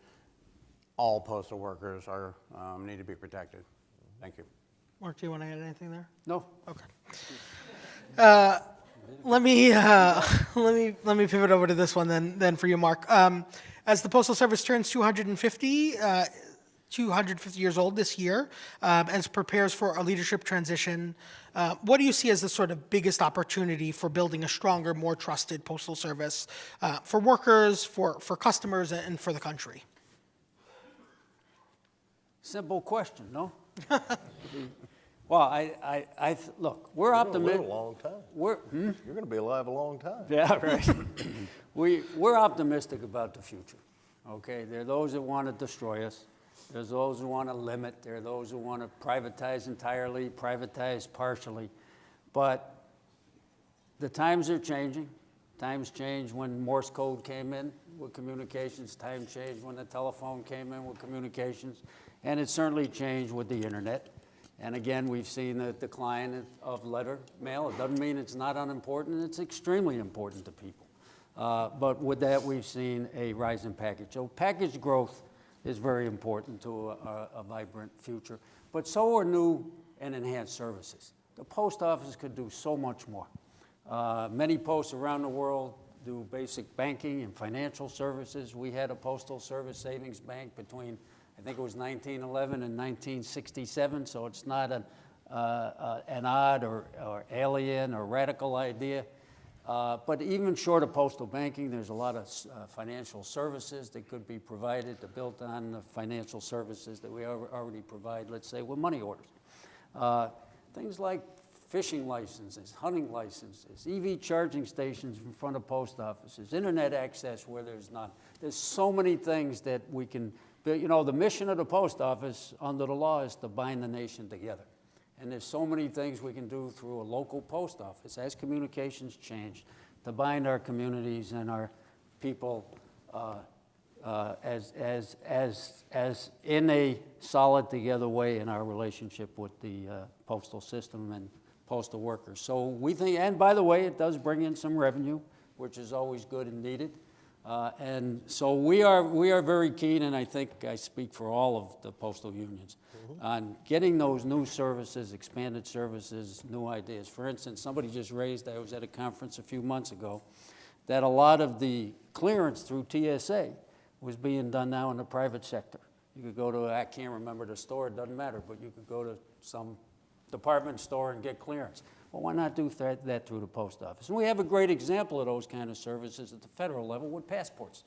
all postal workers are need to be protected. Thank you. Mark, do you want to add anything there? No. Okay. Let me pivot over to this one then for you, Mark. As the Postal Service turns 250 years old this year, as prepares for a leadership transition, what do you see as the sort of biggest opportunity for building a stronger, more trusted Postal Service for workers, for customers, and for the country? Simple question, no? Well, look, we're optimistic. You're going to live a long time. You're going to be alive a long time. Yeah, right. We're optimistic about the future, okay? There are those that want to destroy us. There's those who want to limit. There are those who want to privatize entirely, privatize partially. But the times are changing. Times changed when Morse code came in with communications. Times changed when the telephone came in with communications. And it certainly changed with the internet. And again, we've seen the decline of letter mail. It doesn't mean it's not unimportant. It's extremely important to people. But with that, we've seen a rise in package. So package growth is very important to a vibrant future. But so are new and enhanced services. The post office could do so much more. Many posts around the world do basic banking and financial services. We had a postal service savings bank between, I think it was 1911 and 1967, so it's not an odd or alien or radical idea. But even short of postal banking, there's a lot of financial services that could be provided to build on the financial services that we already provide, let's say, with money orders. Things like fishing licenses, hunting licenses, EV charging stations in front of post offices, internet access where there's none. There's so many things that we can. You know, the mission of the post office under the law is to bind the nation together. And there's so many things we can do through a local post office as communications change to bind our communities and our people as in a solid together way in our relationship with the postal system and postal workers. So we think, and by the way, it does bring in some revenue, which is always good and needed. And so we are very keen, and I think I speak for all of the postal unions, on getting those new services, expanded services, new ideas. For instance, somebody just raised, I was at a conference a few months ago, that a lot of the clearance through TSA was being done now in the private sector. You could go to, I can't remember the store, it doesn't matter, but you could go to some department store and get clearance. Well, why not do that through the post office? And we have a great example of those kind of services at the federal level with passports.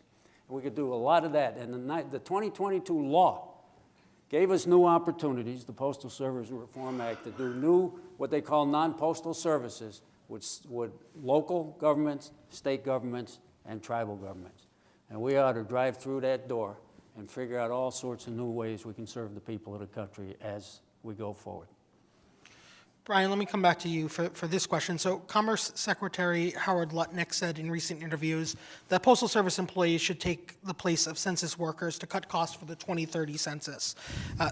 And we could do a lot of that. And the 2022 law gave us new opportunities, the Postal Service Reform Act, to do new, what they call non-postal services with local governments, state governments, and tribal governments. And we ought to drive through that door and figure out all sorts of new ways we can serve the people of the country as we go forward. Brian, let me come back to you for this question. So Commerce Secretary Howard Lutnick said in recent interviews that Postal Service employees should take the place of census workers to cut costs for the 2030 census.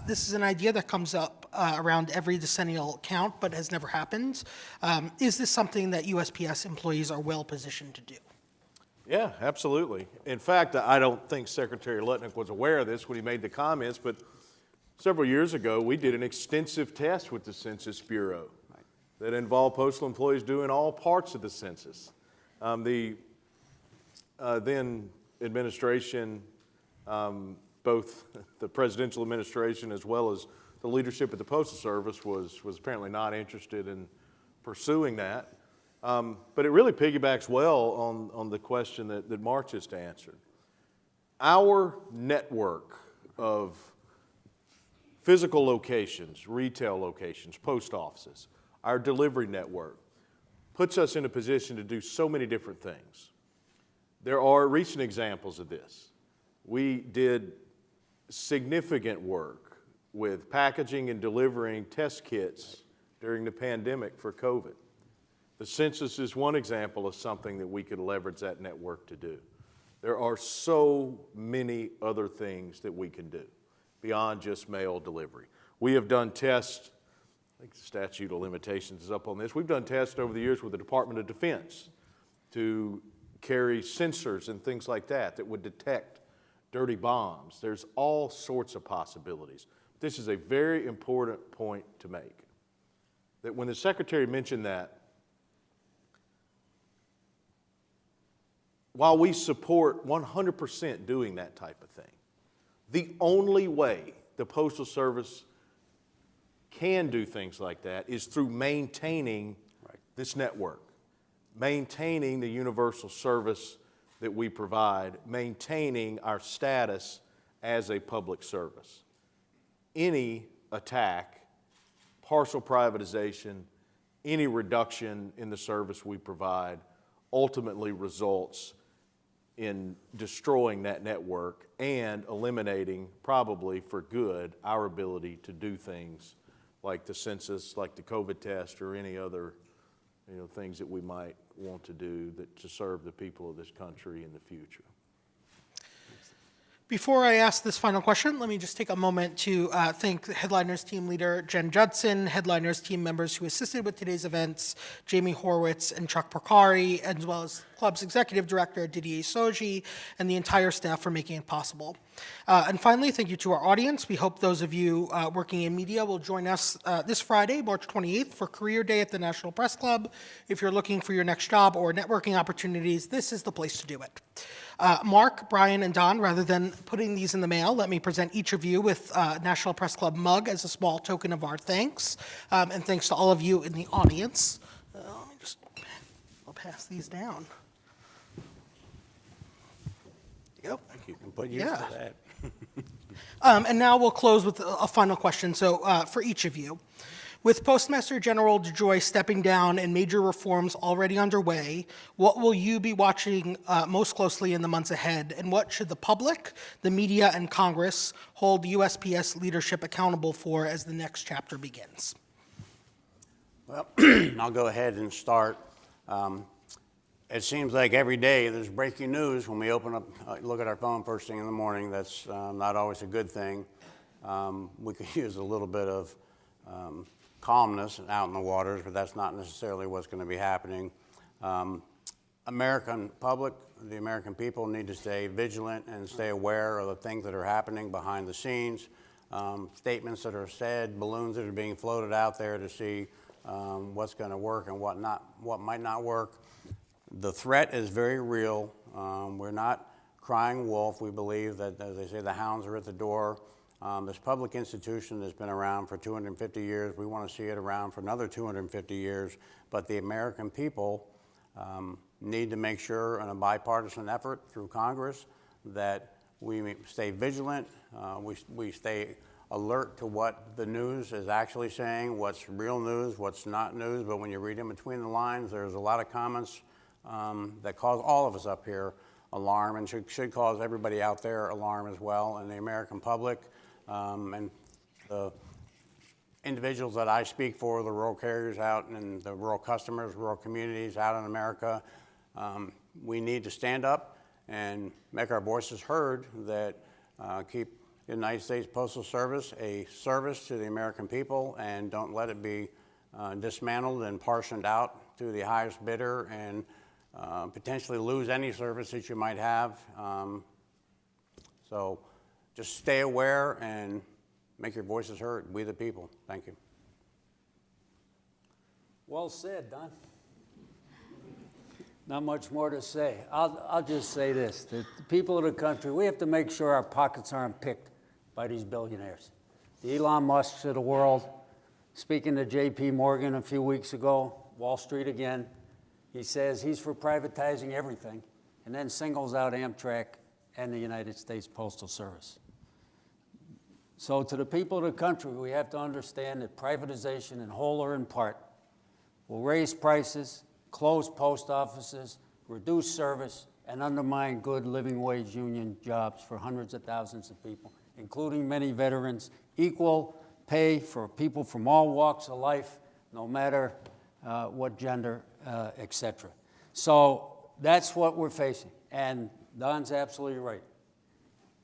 This is an idea that comes up around every decennial count, but has never happened. Is this something that USPS employees are well positioned to do? Yeah, absolutely. In fact, I don't think Secretary Lutnick was aware of this when he made the comments, but several years ago, we did an extensive test with the Census Bureau that involved postal employees doing all parts of the census. The then administration, both the presidential administration as well as the leadership at the Postal Service was apparently not interested in pursuing that. But it really piggybacks well on the question that Mark just answered. Our network of physical locations, retail locations, post offices, our delivery network puts us in a position to do so many different things. There are recent examples of this. We did significant work with packaging and delivering test kits during the pandemic for COVID. The census is one example of something that we could leverage that network to do. There are so many other things that we can do beyond just mail delivery. We have done tests, I think the statute of limitations is up on this. We've done tests over the years with the Department of Defense to carry sensors and things like that would detect dirty bombs. There's all sorts of possibilities. This is a very important point to make, that when the Secretary mentioned that, while we support 100% doing that type of thing, the only way the Postal Service can do things like that is through maintaining this network, maintaining the universal service that we provide, maintaining our status as a public service. Any attack, partial privatization, any reduction in the service we provide ultimately results in destroying that network and eliminating, probably for good, our ability to do things like the census, like the COVID test, or any other things that we might want to do to serve the people of this country in the future. Before I ask this final question, let me just take a moment to thank the Headliners team leader, Jen Judson, Headliners team members who assisted with today's events, Jamie Horwitz and Chuck Porcari, as well as Club's executive director, Didier Soji, and the entire staff for making it possible. And finally, thank you to our audience. We hope those of you working in media will join us this Friday, March 28th, for Career Day at the National Press Club. If you're looking for your next job or networking opportunities, this is the place to do it. Mark, Brian, and Don, rather than putting these in the mail, let me present each of you with a National Press Club mug as a small token of our thanks. And thanks to all of you in the audience. I'll pass these down. There you go. You can put use to that. And now we'll close with a final question. So for each of you, with Postmaster General DeJoy stepping down and major reforms already underway, what will you be watching most closely in the months ahead? And what should the public, the media, and Congress hold USPS leadership accountable for as the next chapter begins? Well, I'll go ahead and start. It seems like every day there's breaking news when we open up, look at our phone first thing in the morning. That's not always a good thing. We could use a little bit of calmness out in the waters, but that's not necessarily what's going to be happening. American public, the American people need to stay vigilant and stay aware of the things that are happening behind the scenes, statements that are said, balloons that are being floated out there to see what's going to work and what might not work. The threat is very real. We're not crying wolf. We believe that, as they say, the hounds are at the door. This public institution has been around for 250 years. We want to see it around for another 250 years. But the American people need to make sure, in a bipartisan effort through Congress, that we stay vigilant, we stay alert to what the news is actually saying, what's real news, what's not news. But when you read in between the lines, there's a lot of comments that cause all of us up here alarm, and should cause everybody out there alarm as well, and the American public and the individuals that I speak for, the rural carriers out and the rural customers, rural communities out in America. We need to stand up and make our voices heard that keep the United States Postal Service a service to the American people, and don't let it be dismantled and portioned out to the highest bidder and potentially lose any service that you might have. So just stay aware and make your voices heard. We the people. Thank you. Well said, Don. Not much more to say. I'll just say this, that the people of the country, we have to make sure our pockets aren't picked by these billionaires. The Elon Musks of the world, speaking to J.P. Morgan a few weeks ago, Wall Street again, he says he's for privatizing everything, and then singles out Amtrak and the United States Postal Service. So to the people of the country, we have to understand that privatization, in whole or in part, will raise prices, close post offices, reduce service, and undermine good living wage union jobs for hundreds of thousands of people, including many veterans, equal pay for people from all walks of life, no matter what gender, etc. So that's what we're facing. And Don's absolutely right.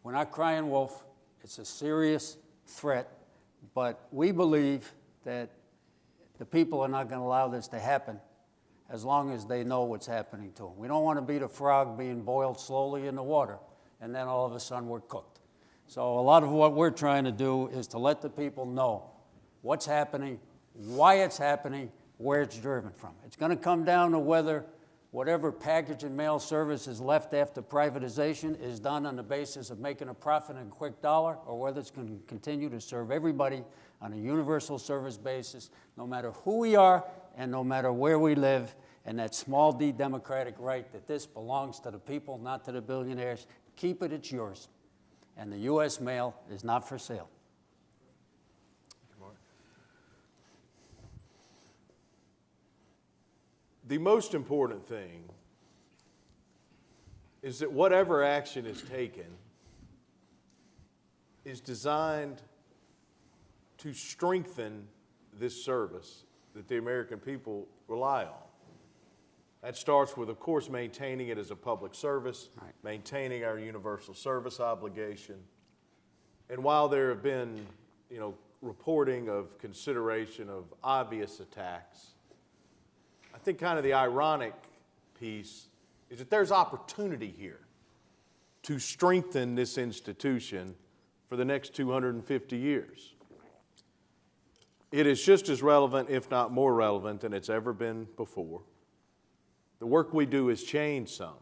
We're not crying wolf. It's a serious threat, but we believe that the people are not going to allow this to happen as long as they know what's happening to them. We don't want to be the frog being boiled slowly in the water, and then all of a sudden we're cooked. So a lot of what we're trying to do is to let the people know what's happening, why it's happening, where it's driven from. It's going to come down to whether whatever package and mail service is left after privatization is done on the basis of making a profit and a quick dollar, or whether it's going to continue to serve everybody on a universal service basis, no matter who we are and no matter where we live, and that small d democratic right that this belongs to the people, not to the billionaires. Keep it, it's yours. And the U.S. mail is not for sale. The most important thing is that whatever action is taken is designed to strengthen this service that the American people rely on. That starts with, of course, maintaining it as a public service, right, maintaining our universal service obligation. And while there have been, reporting of consideration of obvious attacks, I think kind of the ironic piece is that there's opportunity here to strengthen this institution for the next 250 years. It is just as relevant, if not more relevant, than it's ever been before. The work we do has changed some.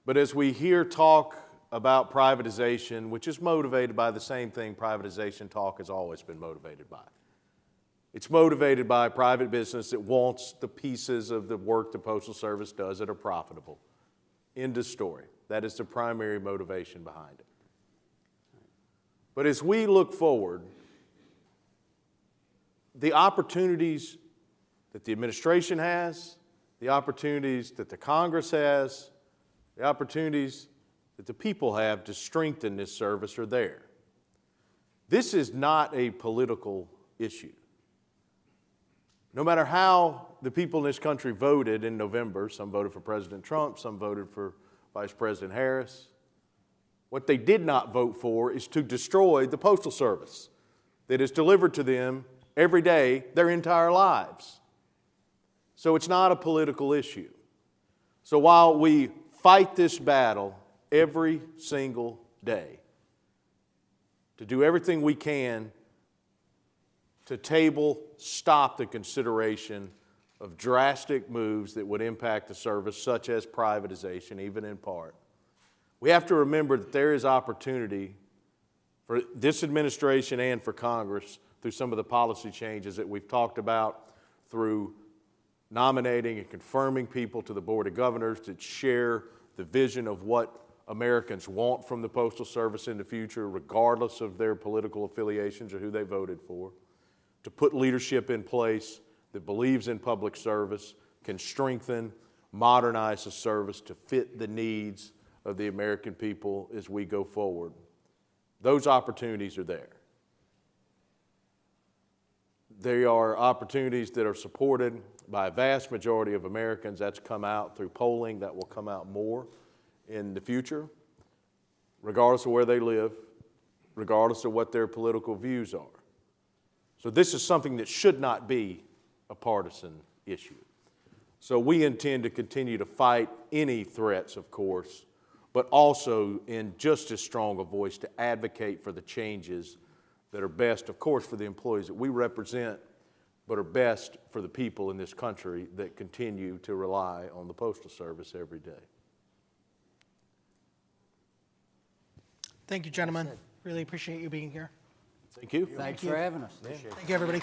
But as we hear talk about privatization, which is motivated by the same thing privatization talk has always been motivated by. It's motivated by private business that wants the pieces of the work the Postal Service does that are profitable. End of story. That is the primary motivation behind it. But as we look forward, the opportunities that the administration has, the opportunities that the Congress has, the opportunities that the people have to strengthen this service are there. This is not a political issue. No matter how the people in this country voted in November. Some voted for President Trump, some voted for Vice President Harris. What they did not vote for is to destroy the Postal Service that is delivered to them every day their entire lives. So it's not a political issue. So while we fight this battle every single day to do everything we can to stop the consideration of drastic moves that would impact the service, such as privatization, even in part, we have to remember that there is opportunity for this administration and for Congress through some of the policy changes that we've talked about, through nominating and confirming people to the Board of Governors that share the vision of what Americans want from the Postal Service in the future, regardless of their political affiliations or who they voted for, to put leadership in place that believes in public service, can strengthen, modernize the service to fit the needs of the American people as we go forward. Those opportunities are there. They are opportunities that are supported by a vast majority of Americans. That's come out through polling. That will come out more in the future, regardless of where they live, regardless of what their political views are. So this is something that should not be a partisan issue. So we intend to continue to fight any threats, of course, but also in just as strong a voice to advocate for the changes that are best, of course, for the employees that we represent, but are best for the people in this country that continue to rely on the Postal Service every day. Thank you, gentlemen. Really appreciate you being here. Thank you. Thanks for having us. Thank you, everybody.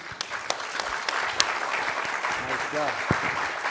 Nice job.